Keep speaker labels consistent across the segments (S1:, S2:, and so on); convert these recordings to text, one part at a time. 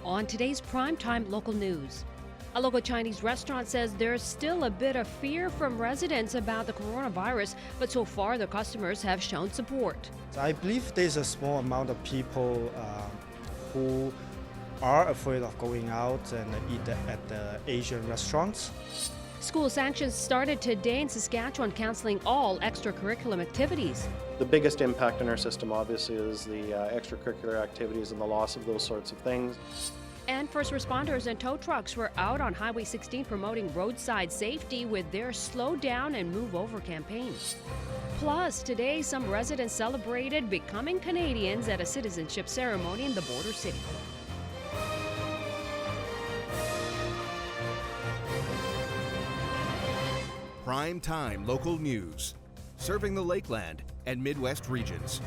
S1: on today's primetime local news. A local Chinese restaurant says there's still a bit of fear from residents about the coronavirus, but so far the customers have shown support.
S2: I believe there's a small amount of people who are afraid of going out and eat at the Asian restaurants.
S1: School sanctions started today in Saskatchewan, canceling all extracurricular activities.
S3: The biggest impact in our system obviously is the extracurricular activities and the loss of those sorts of things.
S1: And first responders and tow trucks were out on Highway 16 promoting roadside safety with their Slow Down and Move Over campaign. Plus, today some residents celebrated becoming Canadians at a citizenship ceremony in the border city.
S4: Prime time local news, serving the Lakeland and Midwest regions.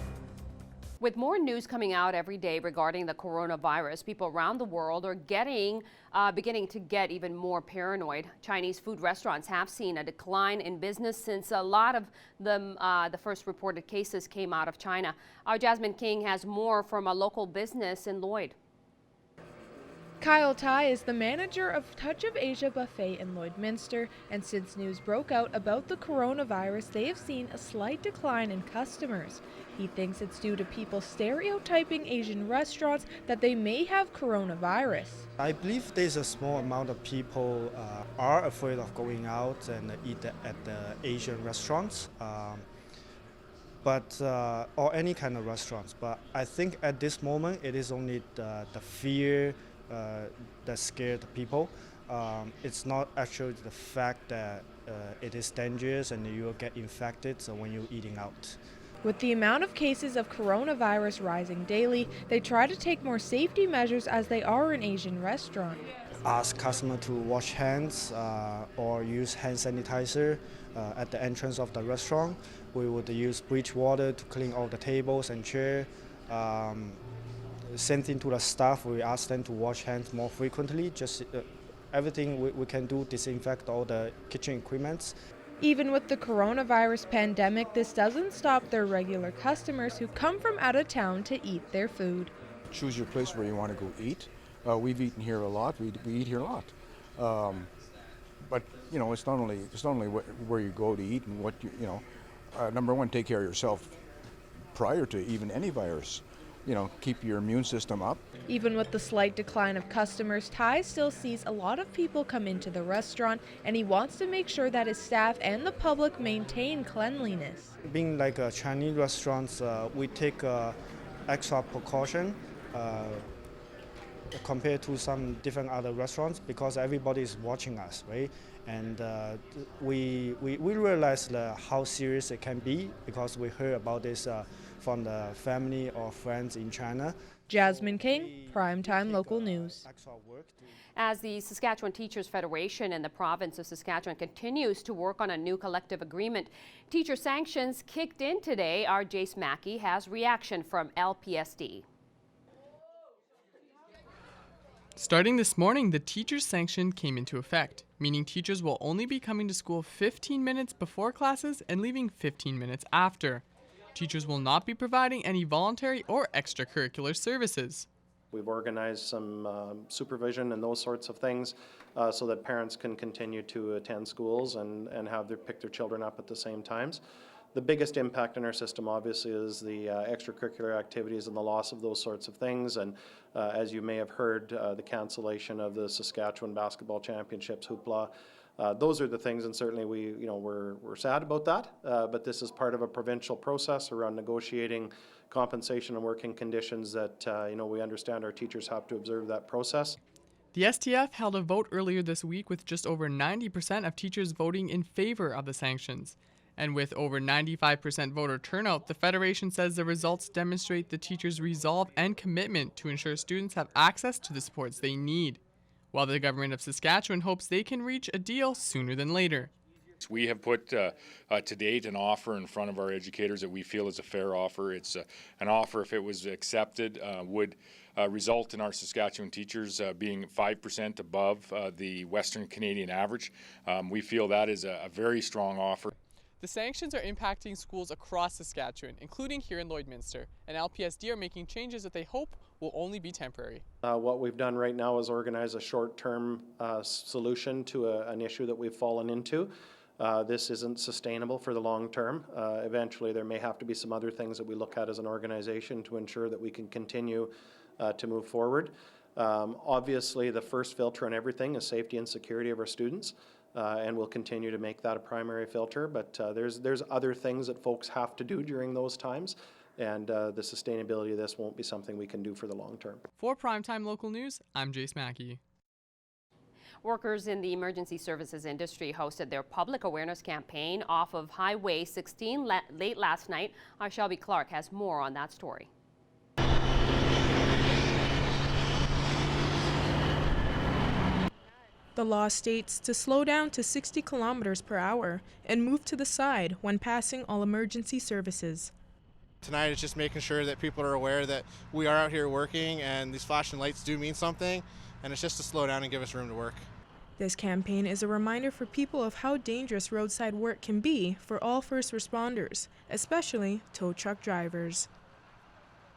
S1: With more news coming out every day regarding the coronavirus, people around the world are beginning to get even more paranoid. Chinese food restaurants have seen a decline in business since a lot of them, the first reported cases came out of China. Our Jasmine King has more from a local business in Lloyd.
S5: Kyle Tai is the manager of Touch of Asia Buffet in Lloydminster, and since news broke out about the coronavirus, they have seen a slight decline in customers. He thinks it's due to people stereotyping Asian restaurants that they may have coronavirus.
S2: I believe there's a small amount of people are afraid of going out and eat at the Asian restaurants. Or any kind of restaurants. But I think at this moment it is only the fear that scared people. It's not actually the fact that it is dangerous and you will get infected when you're eating out.
S5: With the amount of cases of coronavirus rising daily, they try to take more safety measures as they are an Asian restaurant.
S2: Ask customers to wash hands or use hand sanitizer at the entrance of the restaurant. We would use bleach water to clean all the tables and chairs. Same thing to the staff, we ask them to wash hands more frequently. Just everything we can do, disinfect all the kitchen equipment.
S5: Even with the coronavirus pandemic, this doesn't stop their regular customers who come from out of town to eat their food.
S6: Choose your place where you want to go eat. We've eaten here a lot. We eat here a lot. But you know, it's not only where you go to eat and what number one, take care of yourself prior to even any virus. Keep your immune system up.
S5: Even with the slight decline of customers, Tai still sees a lot of people come into the restaurant, and he wants to make sure that his staff and the public maintain cleanliness.
S2: Being like a Chinese restaurants, we take extra precaution compared to some different other restaurants because everybody is watching us, right? And we realize how serious it can be because we heard about this from the family or friends in China.
S5: Jasmine King, Primetime Local News.
S1: As the Saskatchewan Teachers Federation and the province of Saskatchewan continues to work on a new collective agreement, teacher sanctions kicked in today. Our Jace Mackey has reaction from LPSD.
S7: Starting this morning, the teacher's sanction came into effect, meaning teachers will only be coming to school 15 minutes before classes and leaving 15 minutes after. Teachers will not be providing any voluntary or extracurricular services.
S3: We've organized some supervision and those sorts of things so that parents can continue to attend schools and pick their children up at the same times. The biggest impact in our system obviously is the extracurricular activities and the loss of those sorts of things, and as you may have heard, the cancellation of the Saskatchewan Basketball Championships hoopla. Those are the things, and certainly we're sad about that, but this is part of a provincial process around negotiating compensation and working conditions that we understand our teachers have to observe that process.
S7: The STF held a vote earlier this week with just over 90% of teachers voting in favor of the sanctions. And with over 95% voter turnout, the Federation says the results demonstrate the teachers' resolve and commitment to ensure students have access to the supports they need, while the government of Saskatchewan hopes they can reach a deal sooner than later.
S8: We have put to date an offer in front of our educators that we feel is a fair offer. It's an offer, if it was accepted, would result in our Saskatchewan teachers being 5% above the Western Canadian average. We feel that is a very strong offer.
S7: The sanctions are impacting schools across Saskatchewan, including here in Lloydminster, and LPSD are making changes that they hope will only be temporary.
S3: What we've done right now is organize a short-term solution to an issue that we've fallen into. This isn't sustainable for the long term. Eventually there may have to be some other things that we look at as an organization to ensure that we can continue to move forward. Obviously the first filter on everything is safety and security of our students, and we'll continue to make that a primary filter, but there's other things that folks have to do during those times, and the sustainability of this won't be something we can do for the long term.
S7: For Primetime Local News, I'm Jace Mackey.
S1: Workers in the emergency services industry hosted their public awareness campaign off of Highway 16 late last night. Our Shelby Clark has more on that story.
S5: The law states to slow down to 60 kilometers per hour and move to the side when passing all emergency services.
S9: Tonight is just making sure that people are aware that we are out here working and these flashing lights do mean something, and it's just to slow down and give us room to work.
S5: This campaign is a reminder for people of how dangerous roadside work can be for all first responders, especially tow truck drivers.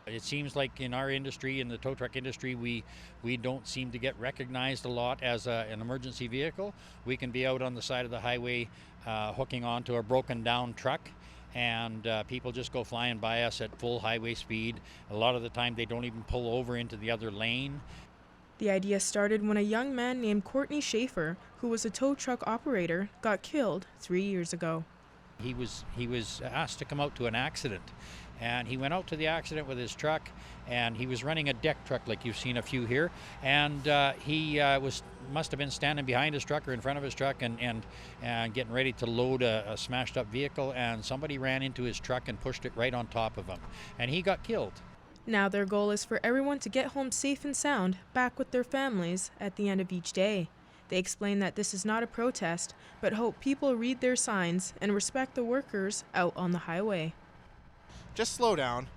S10: It seems like in our industry, in the tow truck industry, we don't seem to get recognized a lot as an emergency vehicle. We can be out on the side of the highway hooking onto a broken down truck, and people just go flying by us at full highway speed. A lot of the time they don't even pull over into the other lane.
S5: The idea started when a young man named Courtney Schaefer, who was a tow truck operator, got killed 3 years ago.
S10: He was asked to come out to an accident, and he went out to the accident with his truck, and he was running a deck truck like you've seen a few here, and he must have been standing behind his truck or in front of his truck and getting ready to load a smashed up vehicle, and somebody ran into his truck and pushed it right on top of him, and he got killed.
S5: Now their goal is for everyone to get home safe and sound, back with their families at the end of each day. They explain that this is not a protest, but hope people read their signs and respect the workers out on the highway.
S9: Just slow down.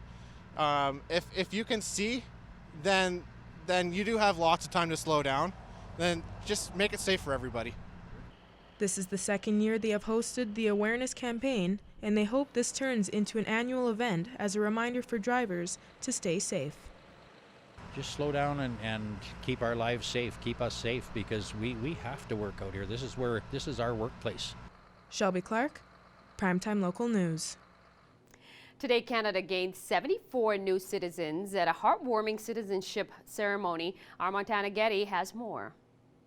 S9: If you can see, then you do have lots of time to slow down. Then just make it safe for everybody.
S5: This is the second year they have hosted the awareness campaign, and they hope this turns into an annual event as a reminder for drivers to stay safe.
S10: Just slow down and keep our lives safe, keep us safe, because we have to work out here. This is our workplace.
S5: Shelby Clark, Primetime Local News.
S1: Today, Canada gained 74 new citizens at a heartwarming citizenship ceremony. Our Montana Getty has more.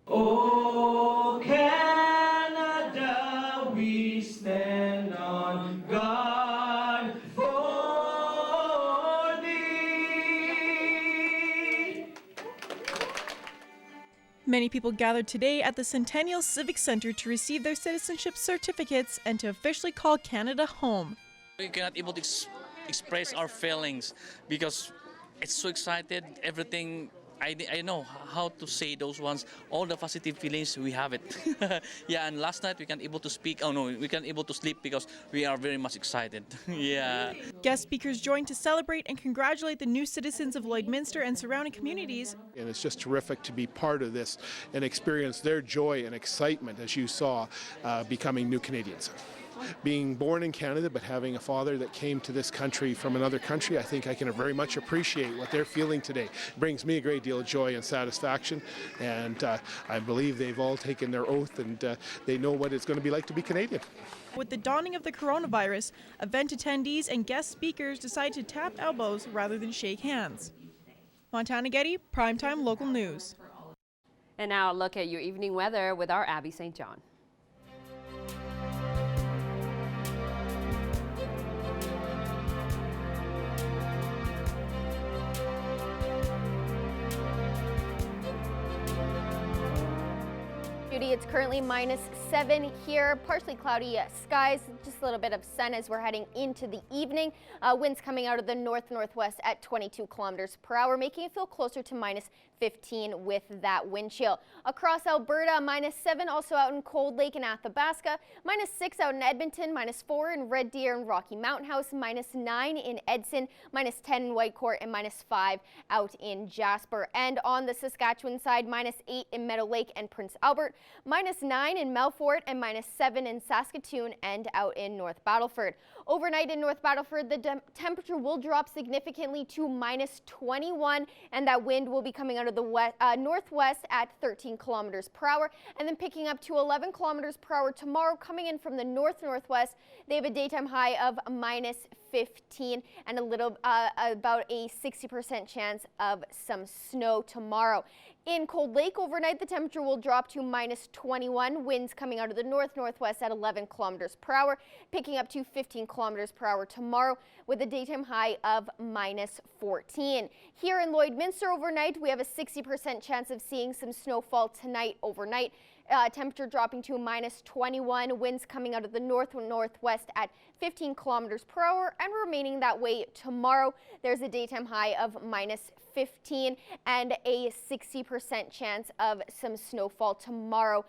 S11: Oh, Canada, we stand on guard for thee.
S12: Many people gathered today at the Centennial Civic Centre to receive their citizenship certificates and to officially call Canada home.
S13: We cannot able to express our feelings because it's so excited, everything. I know how to say those ones, all the positive feelings, we have it. Yeah, and last night we can't able to speak, we can't able to sleep because we are very much excited. Yeah.
S12: Guest speakers joined to celebrate and congratulate the new citizens of Lloydminster and surrounding communities.
S14: And it's just terrific to be part of this and experience their joy and excitement, as you saw, becoming new Canadians. Being born in Canada but having a father that came to this country from another country, I think I can very much appreciate what they're feeling today. It brings me a great deal of joy and satisfaction, and I believe they've all taken their oath and they know what it's going to be like to be Canadian.
S12: With the dawning of the coronavirus, event attendees and guest speakers decided to tap elbows rather than shake hands. Montana Getty, Primetime Local News.
S1: And now a look at your evening weather with our Abby St. John.
S15: It's currently -7 here, partially cloudy skies, just a little bit of sun as we're heading into the evening. Winds coming out of the north-northwest at 22 kilometers per hour, making it feel closer to -15 with that wind chill. Across Alberta, -7 also out in Cold Lake and Athabasca, -6 out in Edmonton, -4 in Red Deer and Rocky Mountain House, -9 in Edson, -10 in Whitecourt, and -5 out in Jasper. And on the Saskatchewan side, -8 in Meadow Lake and Prince Albert, -9 in Melfort, and -7 in Saskatoon and out in North Battleford. Overnight in North Battleford, the temperature will drop significantly to -21, and that wind will be coming out of the northwest at 13 kilometers per hour, and then picking up to 11 kilometers per hour tomorrow, coming in from the northwest. They have a daytime high of -15 and about a 60% chance of some snow tomorrow. In Cold Lake overnight, the temperature will drop to -21, winds coming out of the northwest at 11 kilometers per hour, picking up to 15 kilometers per hour tomorrow with a daytime high of -14. Here in Lloydminster overnight, we have a 60% chance of seeing some snowfall tonight overnight. Temperature dropping to -21, winds coming out of the northwest at 15 kilometers per hour and remaining that way tomorrow. There's a daytime high of -15 and a 60% chance of some snowfall tomorrow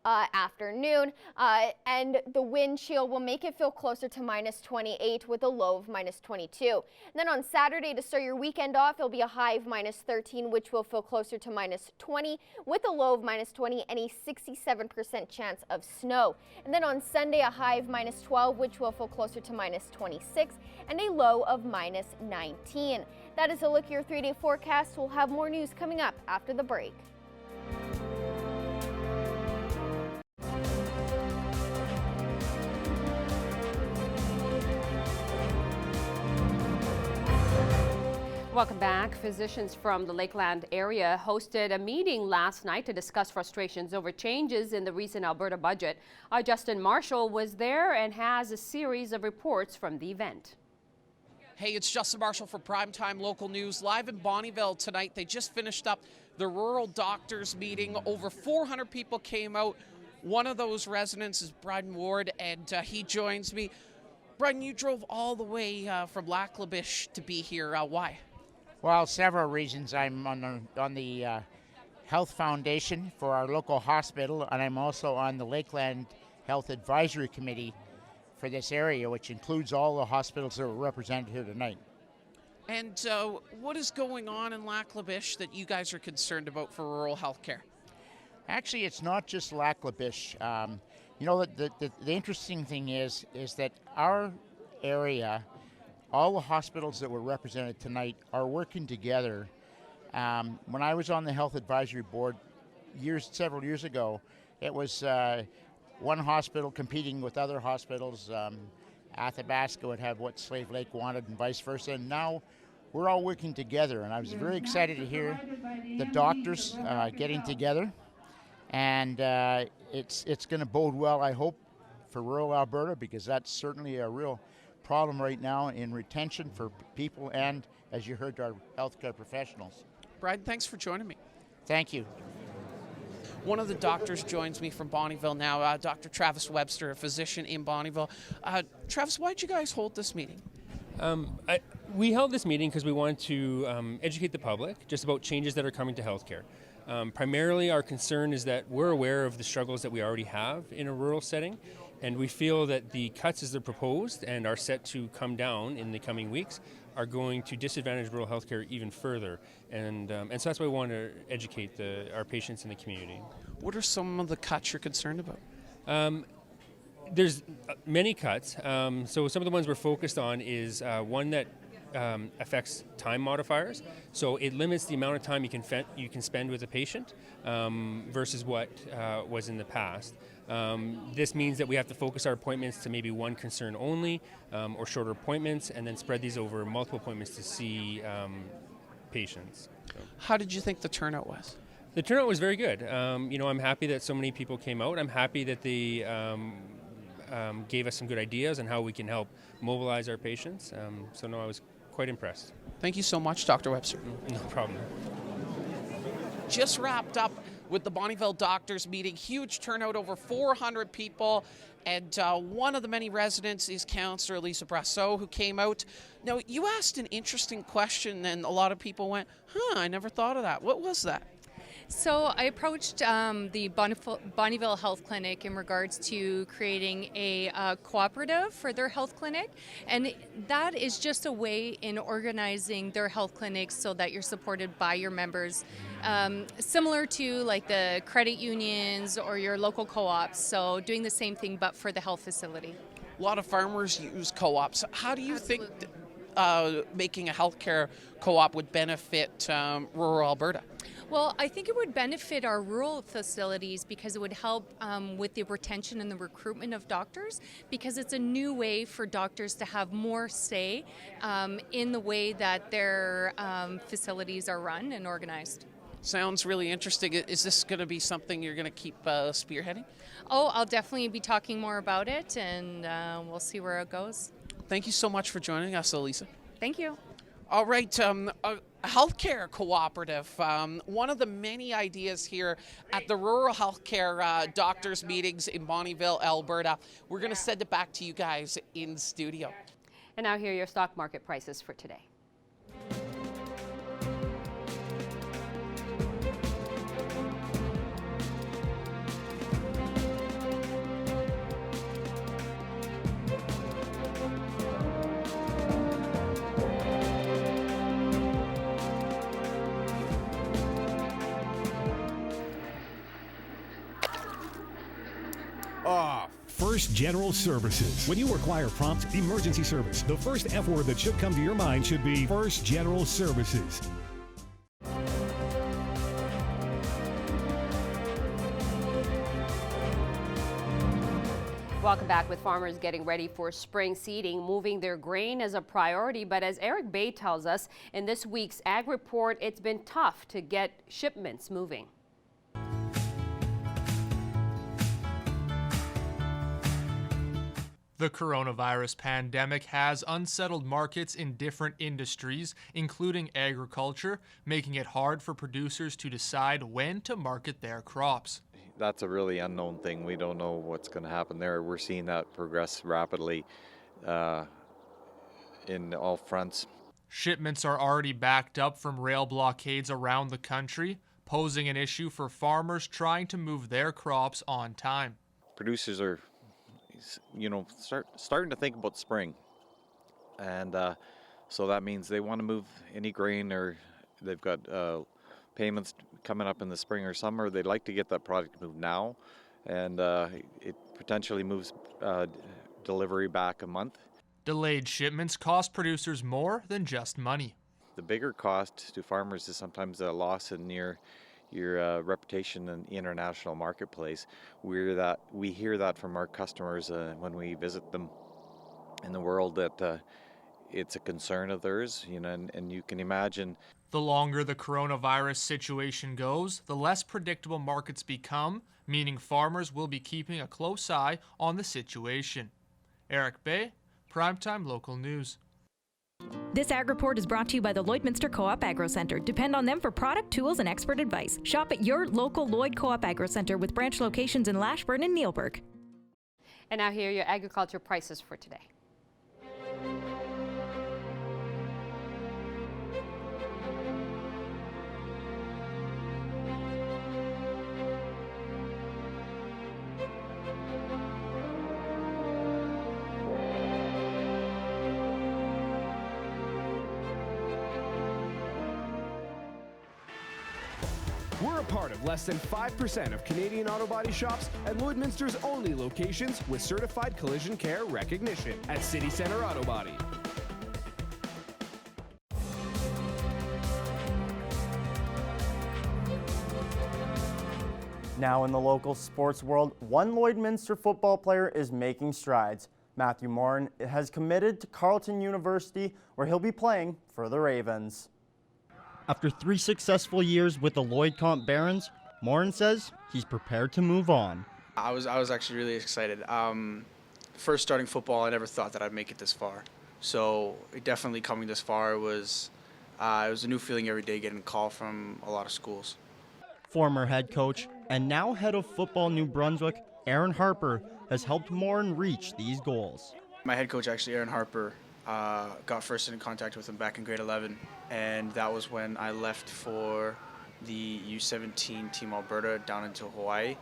S15: afternoon. And the wind chill will make it feel closer to -28 with a low of -22. And then on Saturday to start your weekend off, it'll be a high of -13, which will feel closer to -20 with a low of -20 and a 67% chance of snow. And then on Sunday, a high of -12, which will feel closer to -26 and a low of -19. That is a look at your 3-day forecast. We'll have more news coming up after the break.
S1: Welcome back. Physicians from the Lakeland area hosted a meeting last night to discuss frustrations over changes in the recent Alberta budget. Justin Marshall was there and has a series of reports from the event.
S16: Hey, it's Justin Marshall for Primetime Local News, live in Bonnyville tonight. They just finished up the rural doctors meeting. Over 400 people came out. One of those residents is Bryden Ward, and he joins me. Bryden, you drove all the way from Laklabish to be here. Why?
S17: Well, several reasons. I'm on the Health Foundation for our local hospital, and I'm also on the Lakeland Health Advisory Committee for this area, which includes all the hospitals that were represented here tonight.
S16: And what is going on in Laklabish that you guys are concerned about for rural health care?
S17: Actually, it's not just Laklabish. You know, the interesting thing is that our area, all the hospitals that were represented tonight are working together. When I was on the Health Advisory Board several years ago, it was one hospital competing with other hospitals. Athabasca would have what Slave Lake wanted and vice versa. And now we're all working together. And I was very excited to hear the doctors getting together. And it's going to bode well, I hope, for rural Alberta, because that's certainly a real problem right now in retention for people and, as you heard, our healthcare professionals.
S16: Bryden, thanks for joining me.
S17: Thank you.
S16: One of the doctors joins me from Bonnyville now, Dr. Travis Webster, a physician in Bonnyville. Travis, why did you guys hold this meeting?
S18: We held this meeting because we wanted to educate the public just about changes that are coming to healthcare. Primarily, our concern is that we're aware of the struggles that we already have in a rural setting, and we feel that the cuts as they're proposed and are set to come down in the coming weeks are going to disadvantage rural healthcare even further. And so that's why we want to educate our patients in the community.
S16: What are some of the cuts you're concerned about?
S18: There's many cuts. So some of the ones we're focused on is one that affects time modifiers. So it limits the amount of time you can spend with a patient versus what was in the past. This means that we have to focus our appointments to maybe one concern only or shorter appointments, and then spread these over multiple appointments to see patients. So.
S16: How did you think the turnout was?
S18: The turnout was very good. I'm happy that so many people came out. I'm happy that they gave us some good ideas on how we can help mobilize our patients. I was quite impressed.
S16: Thank you so much, Dr. Webster.
S18: No problem.
S16: Just wrapped up with the Bonnyville doctors meeting. Huge turnout, over 400 people. And one of the many residents is Councillor Lisa Brasso, who came out. Now, you asked an interesting question, and a lot of people went, I never thought of that. What was that?
S19: So I approached the Bonnyville Health Clinic in regards to creating a cooperative for their health clinic, and that is just a way in organizing their health clinics so that you're supported by your members, similar to like the credit unions or your local co-ops, so doing the same thing but for the health facility.
S16: A lot of farmers use co-ops. How do you think making a healthcare co-op would benefit rural Alberta?
S19: Well, I think it would benefit our rural facilities because it would help with the retention and the recruitment of doctors, because it's a new way for doctors to have more say in the way that their facilities are run and organized.
S16: Sounds really interesting. Is this going to be something you're going to keep spearheading?
S19: Oh, I'll definitely be talking more about it, and we'll see where it goes.
S16: Thank you so much for joining us, Elisa.
S19: Thank you.
S16: All right, a healthcare cooperative. One of the many ideas here at the rural healthcare doctors meetings in Bonnyville, Alberta. We're going to send it back to you guys in studio.
S1: And now here are your stock market prices for today.
S20: First General Services. When you require prompt emergency service, the first F word that should come to your mind should be First General Services.
S1: Welcome back. With farmers getting ready for spring seeding, moving their grain is a priority. But as Eric Bay tells us in this week's Ag Report, it's been tough to get shipments moving.
S21: The coronavirus pandemic has unsettled markets in different industries, including agriculture, making it hard for producers to decide when to market their crops.
S22: That's a really unknown thing. We don't know what's going to happen there. We're seeing that progress rapidly in all fronts.
S21: Shipments are already backed up from rail blockades around the country, posing an issue for farmers trying to move their crops on time.
S22: Producers are starting to think about spring, and so that means they want to move any grain, or they've got payments coming up in the spring or summer. They'd like to get that product moved now, and it potentially moves delivery back a month.
S21: Delayed shipments cost producers more than just money.
S22: The bigger cost to farmers is sometimes a loss in your reputation in the international marketplace. We hear that from our customers when we visit them in the world, that it's a concern of theirs, and you can imagine.
S21: The longer the coronavirus situation goes, the less predictable markets become, meaning farmers will be keeping a close eye on the situation. Eric Bay, Primetime Local News.
S23: This Ag Report is brought to you by the Lloydminster Co-op Agro Center. Depend on them for product, tools, and expert advice. Shop at your local Lloyd Co-op Agro Center with branch locations in Lashburn and Neilburg.
S1: And now here are your agriculture prices for today.
S24: We're a part of less than 5% of Canadian auto body shops and Lloydminster's only locations with certified collision care recognition at City Centre Auto Body.
S25: Now in the local sports world, one Lloydminster football player is making strides. Matthew Morin has committed to Carleton University, where he'll be playing for the Ravens.
S26: After 3 successful years with the Lloyd Comp Barons, Morin says he's prepared to move on.
S27: I was actually really excited. First starting football, I never thought that I'd make it this far. So definitely coming this far was it was a new feeling every day, getting a call from a lot of schools.
S26: Former head coach and now head of football New Brunswick, Aaron Harper, has helped Morin reach these goals.
S27: My head coach, actually, Aaron Harper, got first in contact with him back in grade 11, and that was when I left for the U17 Team Alberta down into Hawaii.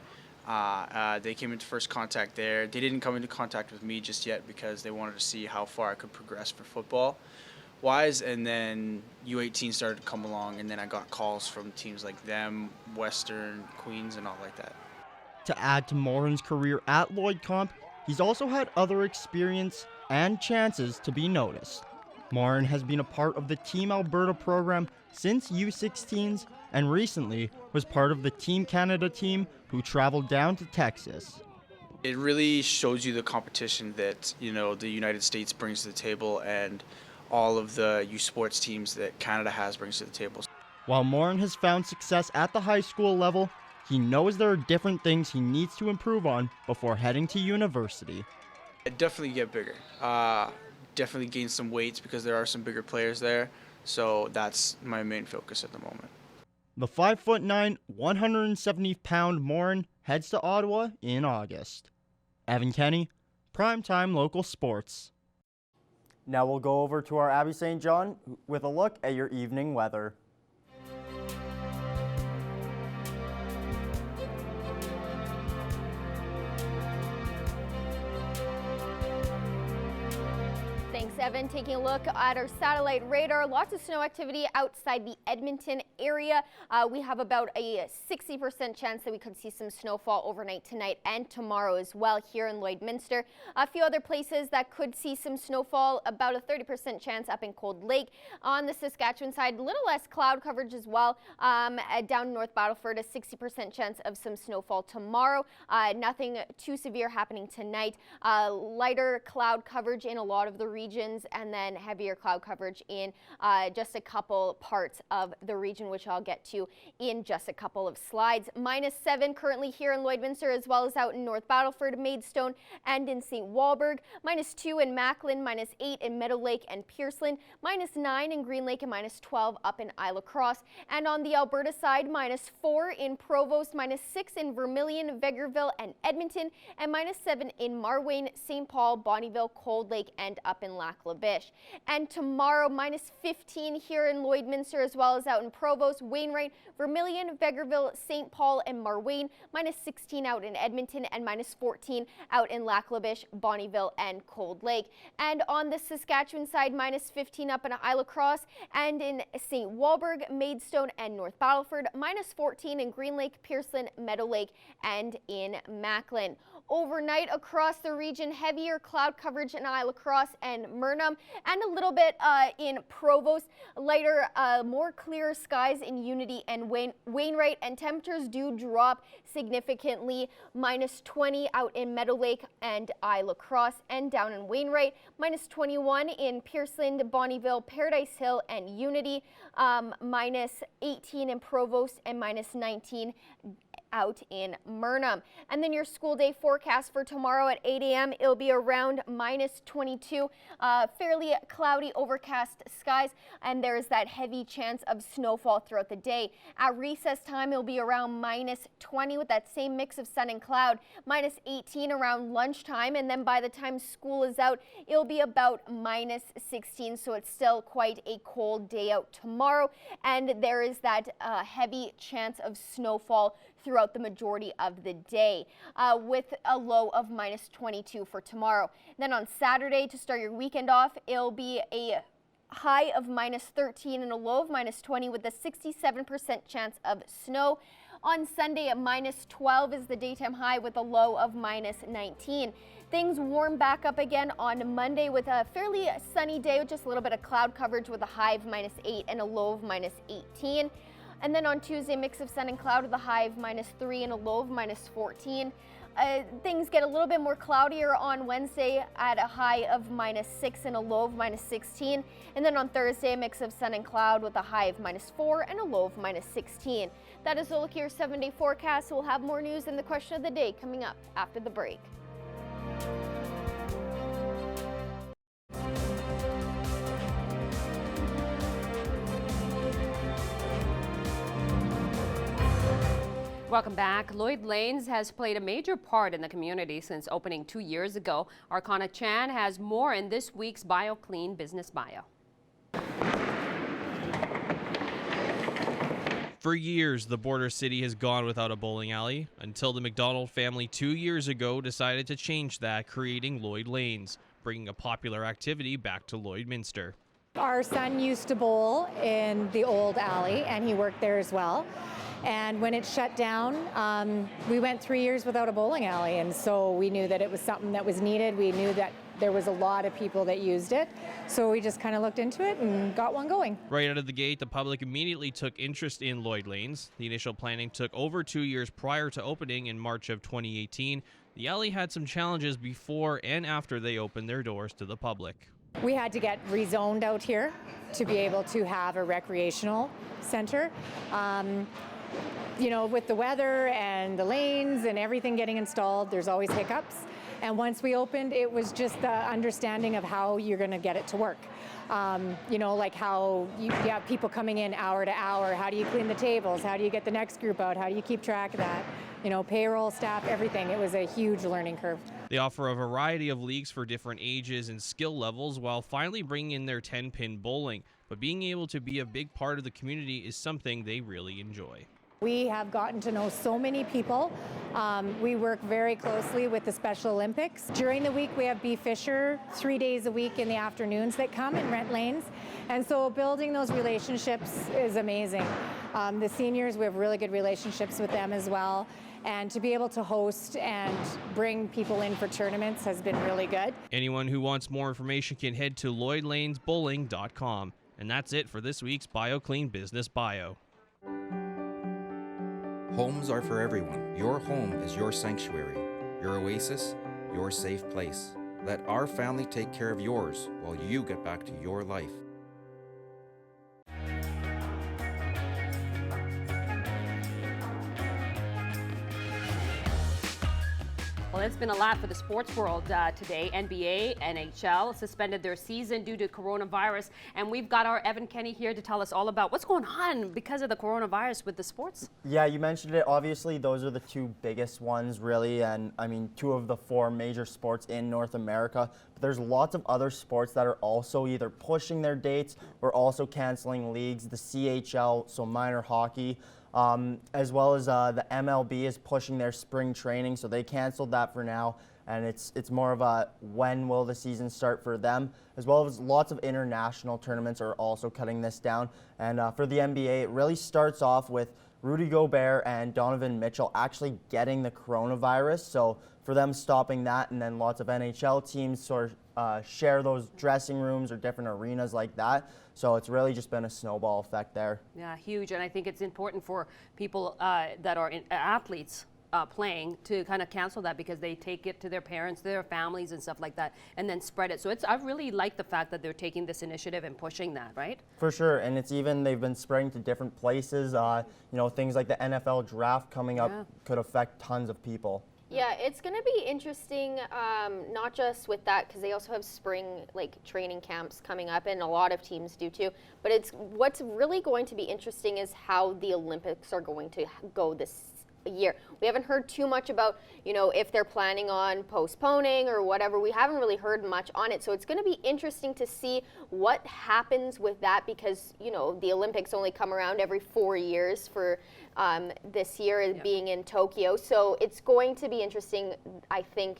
S27: They came into first contact there. They didn't come into contact with me just yet because they wanted to see how far I could progress for football-wise, and then U18 started to come along, and then I got calls from teams like them, Western, Queens, and all like that.
S26: To add to Morin's career at Lloyd Comp, he's also had other experience and chances to be noticed. Morin has been a part of the Team Alberta program since U16s and recently was part of the Team Canada team who traveled down to Texas.
S27: It really shows you the competition that, the United States brings to the table and all of the youth sports teams that Canada has brings to the table.
S26: While Morin has found success at the high school level, he knows there are different things he needs to improve on before heading to university.
S27: I'd definitely get bigger. Definitely gain some weights because there are some bigger players there. So that's my main focus at the moment.
S26: The 5'9", 170-pound Morin heads to Ottawa in August. Evan Kenny, Primetime Local Sports.
S25: Now we'll go over to our Abby St. John with a look at your evening weather.
S15: Thanks, Evan. Taking a look at our satellite radar, lots of snow activity outside the Edmonton area. We have about a 60% chance that we could see some snowfall overnight tonight and tomorrow as well here in Lloydminster. A few other places that could see some snowfall, about a 30% chance up in Cold Lake. On the Saskatchewan side, a little less cloud coverage as well. Down North Battleford, a 60% chance of some snowfall tomorrow. Nothing too severe happening tonight. Lighter cloud coverage in a lot of the regions, and then heavier cloud coverage in just a couple parts of the region, which I'll get to in just a couple of slides. -7 currently here in Lloydminster, as well as out in North Battleford, Maidstone, and in St. Walburg. -2 in Macklin, -8 in Meadow Lake and Pearceland, -9 in Green Lake, and -12 up in Isle of Cross. And on the Alberta side, -4 in Provost, -6 in Vermilion, Vegreville, and Edmonton, and -7 in Marwayne, St. Paul, Bonnyville, Cold Lake, and up in Lac La Biche. And tomorrow, -15 here in Lloydminster, as well as out in Provost, Wainwright, Vermilion, Vegreville, St. Paul, and Marwayne, -16 out in Edmonton, and -14 out in Lac La Biche, Bonnyville, and Cold Lake. And on the Saskatchewan side, -15 up in Isle of Cross, and in St. Walburg, Maidstone, and North Battleford, -14 in Green Lake, Pearceland, Meadow Lake, and in Macklin. Overnight across the region, heavier cloud coverage in Isle of Cross and Murnum, and a little bit in Provost. Lighter, more clear skies in Unity and Wainwright, and temperatures do drop significantly. -20 out in Meadow Lake and Isle of Cross, and down in Wainwright, -21 in Pearceland, Bonnyville, Paradise Hill, and Unity, -18 in Provost, and -19 out in Murnum. And then your school day forecast for tomorrow at 8 a.m. It'll be around -22, fairly cloudy, overcast skies, and there's that heavy chance of snowfall throughout the day. At recess time, it'll be around -20 with that same mix of sun and cloud, -18 around lunchtime, and then by the time school is out, it'll be about -16, so it's still quite a cold day out tomorrow, and there is that heavy chance of snowfall throughout the majority of the day, with a low of -22 for tomorrow. Then on Saturday, to start your weekend off, it'll be a high of -13 and a low of -20 with a 67% chance of snow. On Sunday, at -12 is the daytime high with a low of -19. Things warm back up again on Monday with a fairly sunny day with just a little bit of cloud coverage with a high of -8 and a low of -18. And then on Tuesday, mix of sun and cloud with a high of -3 and a low of -14. Things get a little bit more cloudier on Wednesday at a high of -6 and a low of -16. And then on Thursday, a mix of sun and cloud with a high of -4 and a low of -16. That is a look at your 7-day forecast. We'll have more news in the question of the day coming up after the break.
S1: Welcome back. Lloyd Lanes has played a major part in the community since opening 2 years ago. Arcana Chan has more in this week's BioClean Business Bio.
S2: For years, the border city has gone without a bowling alley until the McDonald family 2 years ago decided to change that, creating Lloyd Lanes, bringing a popular activity back to Lloydminster.
S3: Our son used to bowl in the old alley, and he worked there as well. And when it shut down, we went 3 years without a bowling alley, and so we knew that it was something that was needed. We knew that there was a lot of people that used it, so we just kind of looked into it and got one going.
S2: Right out of the gate, the public immediately took interest in Lloyd Lanes. The initial planning took over 2 years prior to opening in March of 2018. The alley had some challenges before and after they opened their doors to the public.
S3: We had to get rezoned out here to be able to have a recreational center. You know, with the weather and the lanes and everything getting installed, there's always hiccups. And once we opened, it was just the understanding of how you're going to get it to work. You know, like how you have people coming in hour to hour. How do you clean the tables? How do you get the next group out? How do you keep track of that? You know, payroll, staff, everything. It was a huge learning curve.
S2: They offer a variety of leagues for different ages and skill levels while finally bringing in their 10-pin bowling. But being able to be a big part of the community is something they really enjoy.
S3: We have gotten to know so many people. We work very closely with the Special Olympics. During the week, we have Bee Fisher 3 days a week in the afternoons that come and rent lanes. And so building those relationships is amazing. The seniors, we have really good relationships with them as well. And to be able to host and bring people in for tournaments has been really good.
S2: Anyone who wants more information can head to LloydLanesBowling.com. And that's it for this week's BioClean Business Bio.
S4: Homes are for everyone. Your home is your sanctuary, your oasis, your safe place. Let our family take care of yours while you get back to your life.
S1: Well, it's been a lot for the sports world today. NBA, NHL suspended their season due to coronavirus. And we've got our Evan Kenny here to tell us all about what's going on because of the coronavirus with the sports.
S26: Yeah, you mentioned it. Obviously, those are the two biggest ones, really. And I mean, 2 of the 4 major sports in North America. But there's lots of other sports that are also either pushing their dates or also canceling leagues. The CHL, so minor hockey. As well as the MLB is pushing their spring training, so they canceled that for now, and it's more of a when will the season start for them, as well as lots of international tournaments are also cutting this down. And for the NBA, it really starts off with Rudy Gobert and Donovan Mitchell actually getting the coronavirus, so for them stopping that, and then lots of NHL teams sort of share those dressing rooms or different arenas like that. So it's really just been a snowball effect there.
S1: Yeah, huge. And I think it's important for people that are athletes playing to kind of cancel that because they take it to their parents, their families and stuff like that, and then spread it. So I really like the fact that they're taking this initiative and pushing that, right?
S26: For sure. And it's even, they've been spreading to different places. You know, things like the NFL draft coming up could affect tons of people.
S15: Yeah, it's going to be interesting, not just with that, because they also have spring training camps coming up, and a lot of teams do too. But what's really going to be interesting is how the Olympics are going to go this year. We haven't heard too much about, you know, if they're planning on postponing or whatever. We haven't really heard much on it. So it's going to be interesting to see what happens with that because, you know, the Olympics only come around every 4 years for this year being in Tokyo. So it's going to be interesting. I think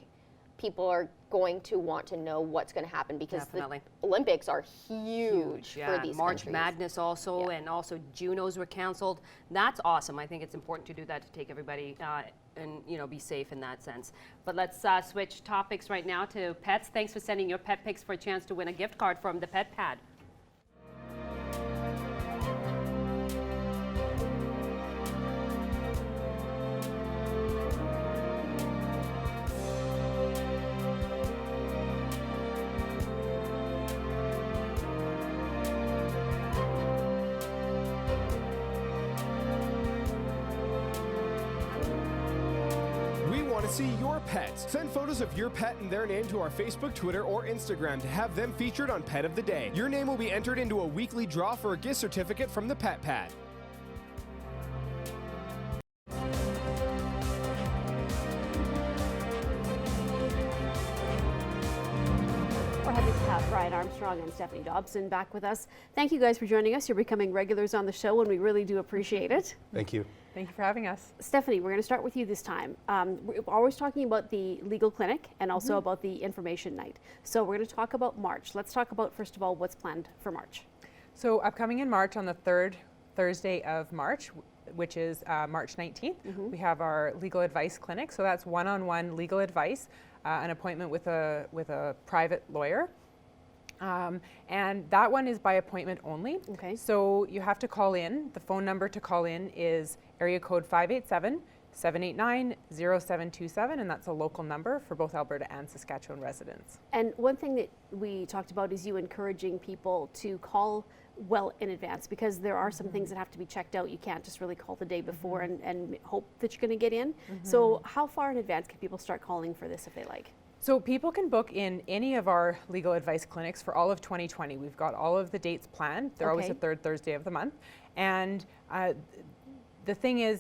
S15: people are going to want to know what's going to happen because the Olympics are huge for these
S1: March
S15: countries.
S1: Madness also, and also Junos were canceled. That's awesome. I think it's important to do that to take everybody and, you know, be safe in that sense. But let's switch topics right now to pets. Thanks for sending your pet pics for a chance to win a gift card from the Pet Pad.
S24: See your pets. Send photos of your pet and their name to our Facebook, Twitter, or Instagram to have them featured on Pet of the Day. Your name will be entered into a weekly draw for a gift certificate from the Pet Pad.
S6: We're happy to have Brian Armstrong and Stephanie Dobson back with us. Thank you guys for joining us. You're becoming regulars on the show and we really do appreciate it.
S7: Thank you.
S6: Thank you for having us. Stephanie, we're going to start with you this time. We're always talking about the legal clinic and also about the information night. So we're going to talk about March. Let's talk about, first of all, what's planned for March.
S8: So upcoming in March on the 3rd Thursday of March,
S5: which is March 19th. We have our legal advice clinic, so that's one-on-one legal advice, an appointment with a private lawyer. And that one is by appointment only.
S6: Okay.
S5: So you have to call in. The phone number to call in is area code 587-789-0727, and that's a local number for both Alberta and Saskatchewan residents.
S6: And one thing that we talked about is you encouraging people to call well in advance, because there are some things that have to be checked out. You can't just really call the day before and hope that you're going to get in. So how far in advance can people start calling for this if they like?
S5: So people can book in any of our legal advice clinics for all of 2020. We've got all of the dates planned. They're always the third Thursday of the month. And the thing is,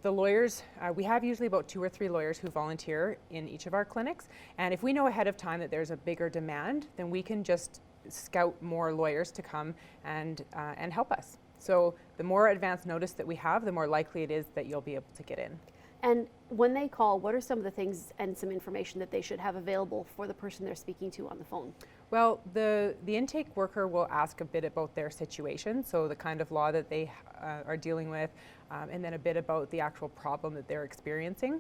S5: the lawyers, we have usually about 2 or 3 lawyers who volunteer in each of our clinics. And if we know ahead of time that there's a bigger demand, then we can just scout more lawyers to come and help us. So the more advance notice that we have, the more likely it is that you'll be able to get in.
S6: And when they call, what are some of the things and some information that they should have available for the person they're speaking to on the phone?
S5: Well, the intake worker will ask a bit about their situation, so the kind of law that they are dealing with, and then a bit about the actual problem that they're experiencing.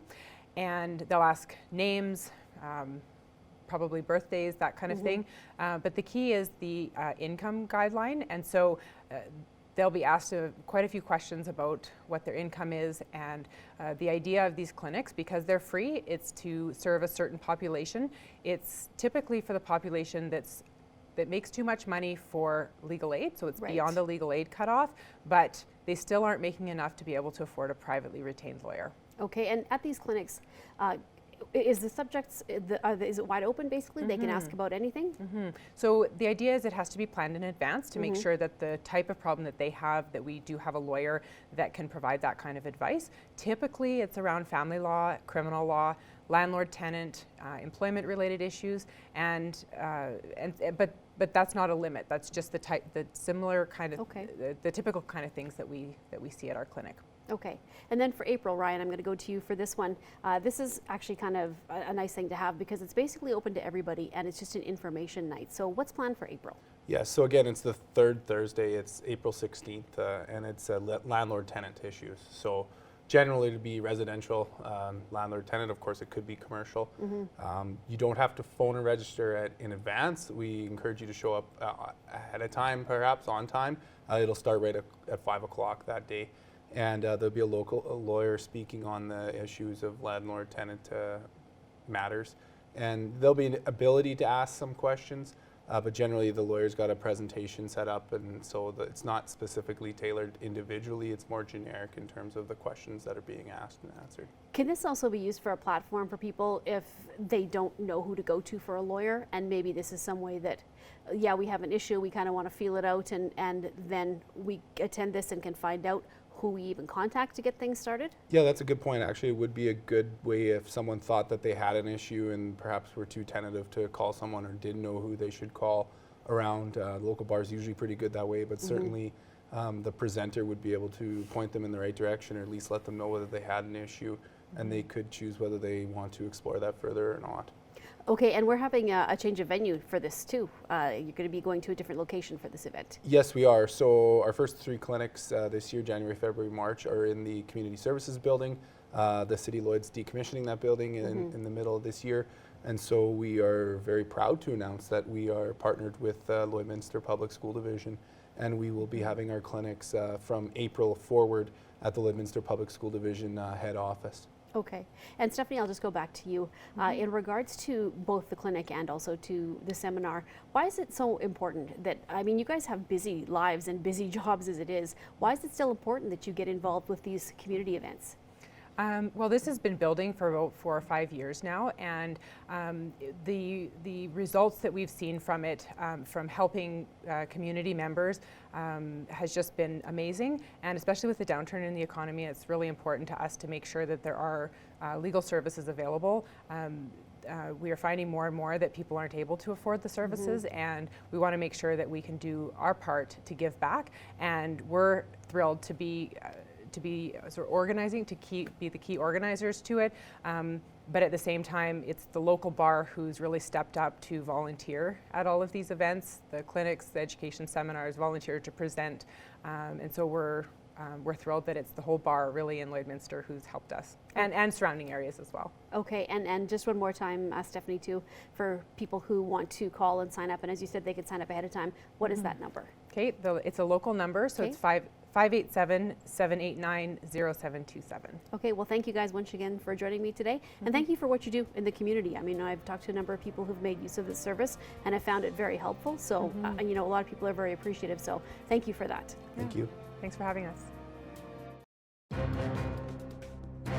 S5: And they'll ask names, probably birthdays, that kind of thing. But the key is the income guideline, and so they'll be asked quite a few questions about what their income is, and the idea of these clinics, because they're free, it's to serve a certain population. It's typically for the population that makes too much money for legal aid, so it's beyond the legal aid cutoff, but they still aren't making enough to be able to afford a privately retained lawyer.
S6: Okay, and at these clinics, is the subjects, is it wide open basically? They can ask about anything?
S5: So the idea is it has to be planned in advance to make sure that the type of problem that they have, that we do have a lawyer that can provide that kind of advice. Typically it's around family law, criminal law, landlord-tenant, employment-related issues, but that's not a limit. That's just the similar kind of, the typical kind of things that we see at our clinic.
S6: Okay, and then for April, Ryan, I'm going to go to you for this one. This is actually kind of a nice thing to have, because it's basically open to everybody and it's just an information night. So what's planned for April?
S7: Yes, so again, it's the third Thursday. It's April 16th, and it's landlord-tenant issues. So generally to be residential landlord-tenant, of course it could be commercial. You don't have to phone and register in advance. We encourage you to show up ahead of time, perhaps on time. It'll start right at 5 o'clock that day. And there'll be a lawyer speaking on the issues of landlord-tenant matters. And there'll be an ability to ask some questions, but generally the lawyer's got a presentation set up, and so it's not specifically tailored individually. It's more generic in terms of the questions that are being asked and answered.
S6: Can this also be used for a platform for people if they don't know who to go to for a lawyer, and maybe this is some way that, yeah, we have an issue, we kind of want to feel it out, and then we attend this and can find out who we even contact to get things started? Yeah,
S7: that's a good point. Actually, it would be a good way if someone thought that they had an issue and perhaps were too tentative to call someone or didn't know who they should call around. Local bar is usually pretty good that way, but certainly the presenter would be able to point them in the right direction, or at least let them know whether they had an issue, and they could choose whether they want to explore that further or not.
S6: Okay, and we're having a change of venue for this too. You're going to be going to a different location for this event.
S7: Yes, we are. So our first 3 clinics this year, January, February, March, are in the Community Services building. The City Lloyd's decommissioning that building in the middle of this year. And so we are very proud to announce that we are partnered with Lloydminster Public School Division, and we will be having our clinics from April forward at the Lloydminster Public School Division head office.
S6: Okay, and Stephanie, I'll just go back to you. In regards to both the clinic and also to the seminar, why is it so important that, I mean, you guys have busy lives and busy jobs as it is. Why is it still important that you get involved with these community events?
S5: Well, this has been building for about 4 or 5 years now, and the results that we've seen from it, from helping community members, has just been amazing. And especially with the downturn in the economy, it's really important to us to make sure that there are legal services available. We are finding more and more that people aren't able to afford the services, and we want to make sure that we can do our part to give back. And we're thrilled to be sort of organizing, to be the key organizers to it. But at the same time, it's the local bar who's really stepped up to volunteer at all of these events. The clinics, the education seminars, volunteer to present. And so we're we're thrilled that it's the whole bar really in Lloydminster who's helped us, and surrounding areas as well.
S6: Okay, and just one more time, Stephanie, too, for people who want to call and sign up, and as you said, they can sign up ahead of time. What is that number?
S5: Okay, it's a local number, so it's 587-789-0727.
S6: Okay, well, thank you guys once again for joining me today, and thank you for what you do in the community. I mean, I've talked to a number of people who've made use of this service, and I found it very helpful. So, you know, a lot of people are very appreciative. So, thank you for that.
S7: Thank you.
S5: Thanks for having us.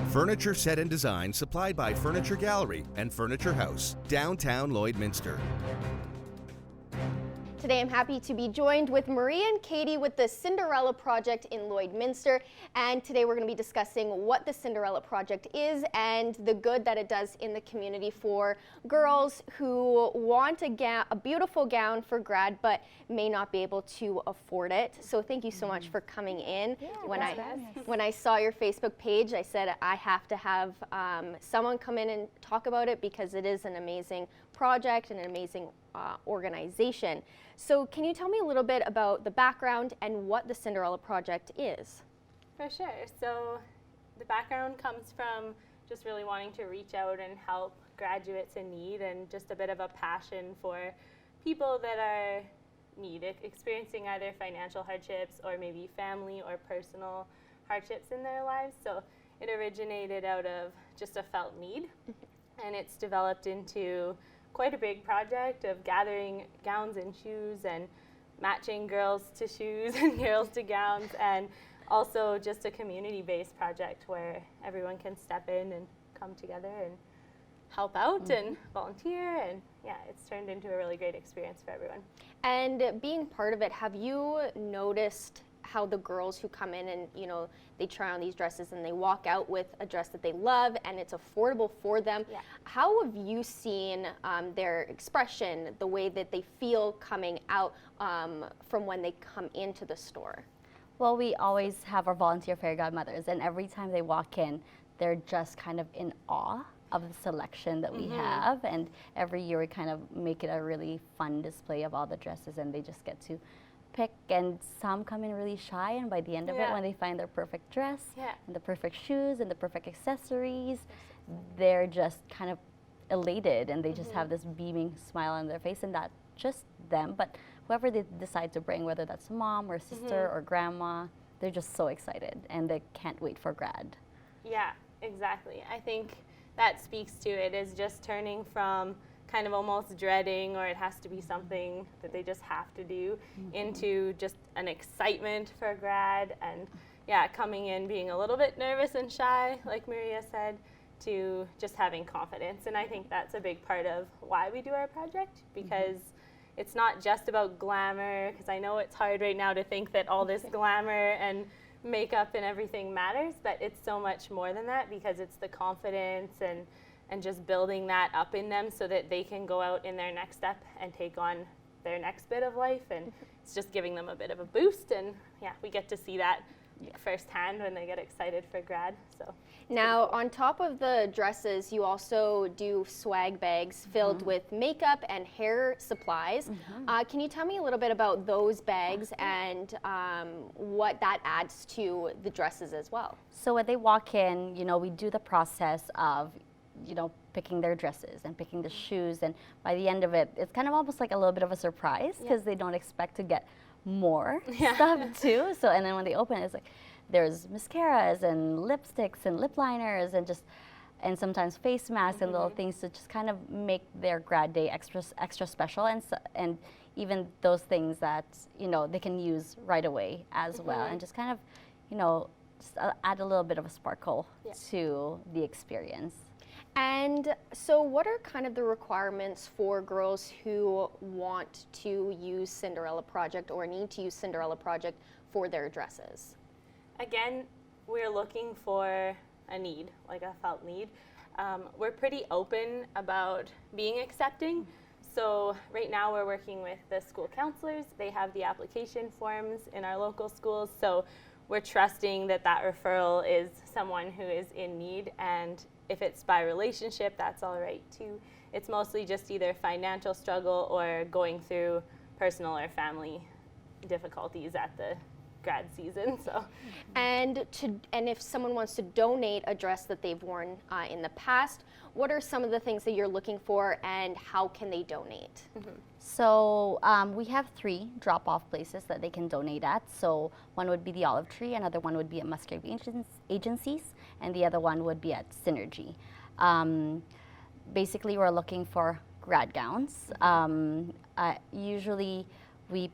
S8: Furniture set and design supplied by Furniture Gallery and Furniture House, downtown Lloydminster.
S15: Today I'm happy to be joined with Maria and Katie with the Cinderella Project in Lloydminster, and today we're going to be discussing what the Cinderella Project is and the good that it does in the community for girls who want a beautiful gown for grad but may not be able to afford it. So thank you so much for coming in. When I saw your Facebook page, I said I have to have someone come in and talk about it because it is an amazing project and an amazing organization. So can you tell me a little bit about the background and what the Cinderella Project is?
S9: For sure. So the background comes from just really wanting to reach out and help graduates in need, and just a bit of a passion for people that are experiencing either financial hardships or maybe family or personal hardships in their lives. So it originated out of just a felt need, and it's developed into quite a big project of gathering gowns and shoes and matching girls to shoes and girls to gowns, and also just a community-based project where everyone can step in and come together and help out and volunteer, and yeah, it's turned into a really great experience for everyone.
S15: And being part of it, have you noticed how the girls who come in and, you know, they try on these dresses and they walk out with a dress that they love and it's affordable for them? Yeah. How have you seen their expression, the way that they feel coming out from when they come into the store?
S10: Well, we always have our volunteer fairy godmothers, and every time they walk in, they're just kind of in awe of the selection that we have, and every year we kind of make it a really fun display of all the dresses, and they just get to pick, and some come in really shy, and by the end of it, when they find their perfect dress and the perfect shoes and the perfect accessories, they're just kind of elated, and they just have this beaming smile on their face, and not just them, but whoever they decide to bring, whether that's mom or sister or grandma, they're just so excited, and they can't wait for grad.
S9: Yeah, exactly. I think that speaks to it, is just turning from kind of almost dreading, or it has to be something that they just have to do, into just an excitement for grad, and yeah, coming in being a little bit nervous and shy, like Maria said, to just having confidence. And I think that's a big part of why we do our project, because it's not just about glamour, because I know it's hard right now to think that all this glamour and makeup and everything matters, but it's so much more than that, because it's the confidence and just building that up in them so that they can go out in their next step and take on their next bit of life, and it's just giving them a bit of a boost, and yeah, we get to see that firsthand when they get excited for grad. So
S15: now, on top of the dresses, you also do swag bags filled with makeup and hair supplies. Can you tell me a little bit about those bags and what that adds to the dresses as well?
S10: So when they walk in, you know, we do the process of, you know, picking their dresses and picking the shoes, and by the end of it, it's kind of almost like a little bit of a surprise, because they don't expect to get more stuff too. So, and then when they open it, it's like there's mascaras and lipsticks and lip liners and sometimes face masks and little things to just kind of make their grad day extra special, and even those things that, you know, they can use right away as well, and just kind of, you know, just add a little bit of a sparkle to the experience.
S15: And so what are kind of the requirements for girls who want to use Cinderella Project or need to use Cinderella Project for their dresses?
S9: Again, we're looking for a need, like a felt need. We're pretty open about being accepting. So right now we're working with the school counselors. They have the application forms in our local schools. So we're trusting that that referral is someone who is in need, and if it's by relationship, that's all right too. It's mostly just either financial struggle or going through personal or family difficulties at the grad season. So,
S15: and if someone wants to donate a dress that they've worn in the past, what are some of the things that you're looking for, and how can they donate?
S10: So we have 3 drop-off places that they can donate at. So one would be the Olive Tree, another one would be at Musgrave Agencies, and the other one would be at Synergy. Basically, we're looking for grad gowns. Usually, we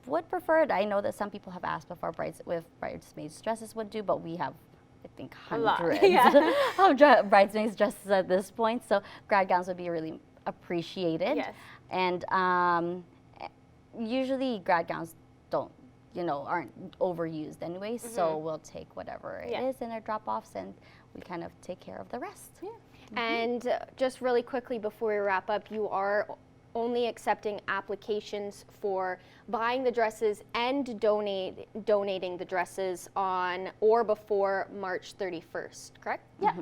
S10: would prefer it. I know that some people have asked before bridesmaids dresses would do, but we have, I think, hundreds of bridesmaids dresses at this point. So grad gowns would be really appreciated.
S9: Yes.
S10: And usually grad gowns aren't overused anyway, so we'll take whatever it is in our drop-offs, and we kind of take care of the rest.
S15: And just really quickly before we wrap up, you are only accepting applications for buying the dresses and donating the dresses on or before March 31st, correct?
S10: Yeah.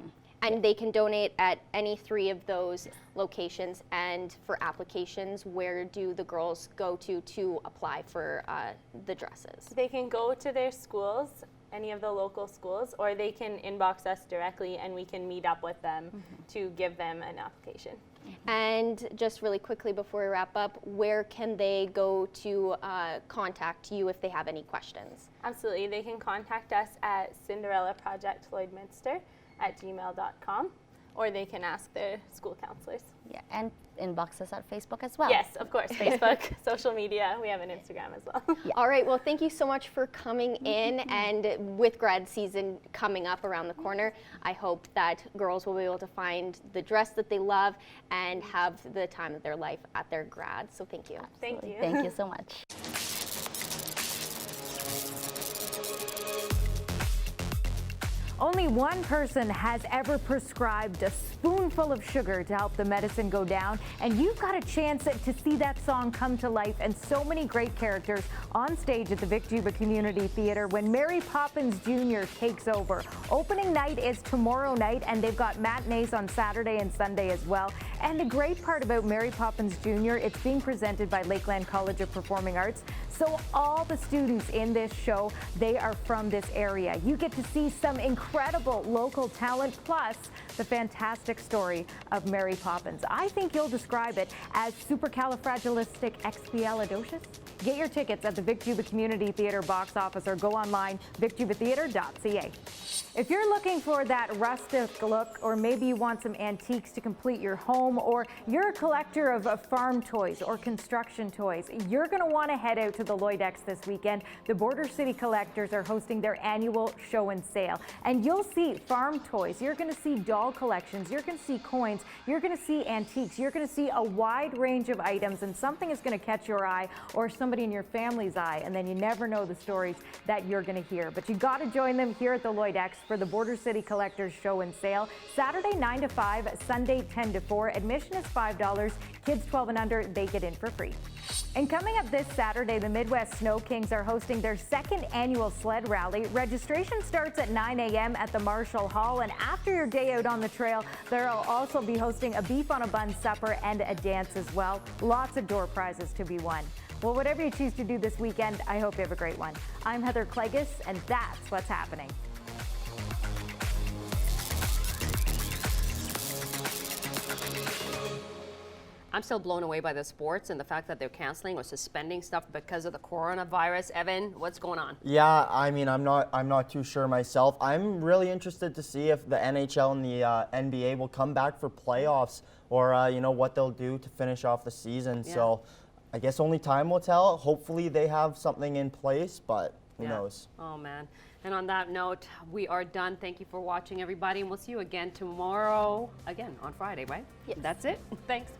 S15: And they can donate at any 3 of those locations. And for applications, where do the girls go to apply for the dresses?
S9: they can go to their schools, any of the local schools, or they can inbox us directly and we can meet up with them to give them an application.
S15: And just really quickly before we wrap up, where can they go to contact you if they have any questions?
S9: Absolutely. They can contact us at cinderellaprojectloydminster@gmail.com, or they can ask their school counselors.
S10: Yeah, and inbox us at Facebook as well.
S9: Yes, of course. Facebook, social media. We have an Instagram as well.
S15: All right, well, thank you so much for coming in, and with grad season coming up around the corner, I hope that girls will be able to find the dress that they love and have the time of their life at their grad. So thank you.
S9: Thank you.
S10: Thank you so much.
S11: Only one person has ever prescribed a spoonful of sugar to help the medicine go down, and you've got a chance to see that song come to life and so many great characters on stage at the Vic Juba Community Theatre when Mary Poppins Jr. takes over. Opening night is tomorrow night, and they've got matinees on Saturday and Sunday as well. And the great part about Mary Poppins Jr., it's being presented by Lakeland College of Performing Arts, so all the students in this show, they are from this area. You get to see some incredible local talent, plus the fantastic story of Mary Poppins. I think you'll describe it as supercalifragilisticexpialidocious. Get your tickets at the Vic Juba Community Theatre box office or go online, vicjubatheatre.ca. If you're looking for that rustic look, or maybe you want some antiques to complete your home, or you're a collector of farm toys or construction toys, you're going to want to head out to the Lloydex this weekend. The Border City Collectors are hosting their annual show and sale, and you'll see farm toys, you're going to see doll collections, you're going to see coins, you're going to see antiques, you're going to see a wide range of items, and something is going to catch your eye or somebody in your family's eye, and then you never know the stories that you're going to hear. But you got to join them here at the Lloydex for the Border City Collectors show and sale. Saturday 9 to 5, Sunday 10 to 4. Admission is $5. Kids 12 and under, they get in for free. And coming up this Saturday, the Midwest Snow Kings are hosting their 2nd annual sled rally. Registration starts at 9 a.m. at the Marshall Hall, and after your day out on the trail, they'll also be hosting a beef on a bun supper and a dance as well. Lots of door prizes to be won. Well, whatever you choose to do this weekend, I hope you have a great one. I'm Heather Klegus, and that's what's happening.
S1: I'm still blown away by the sports and the fact that they're canceling or suspending stuff because of the coronavirus. Evan, what's going on?
S25: Yeah, I mean, I'm not too sure myself. I'm really interested to see if the NHL and the NBA will come back for playoffs, or what they'll do to finish off the season.
S1: Yeah.
S25: So I guess only time will tell. Hopefully they have something in place, but who knows?
S1: Oh, man. And on that note, we are done. Thank you for watching, everybody, and we'll see you again tomorrow, again on Friday, right?
S15: Yes.
S1: That's it. Thanks.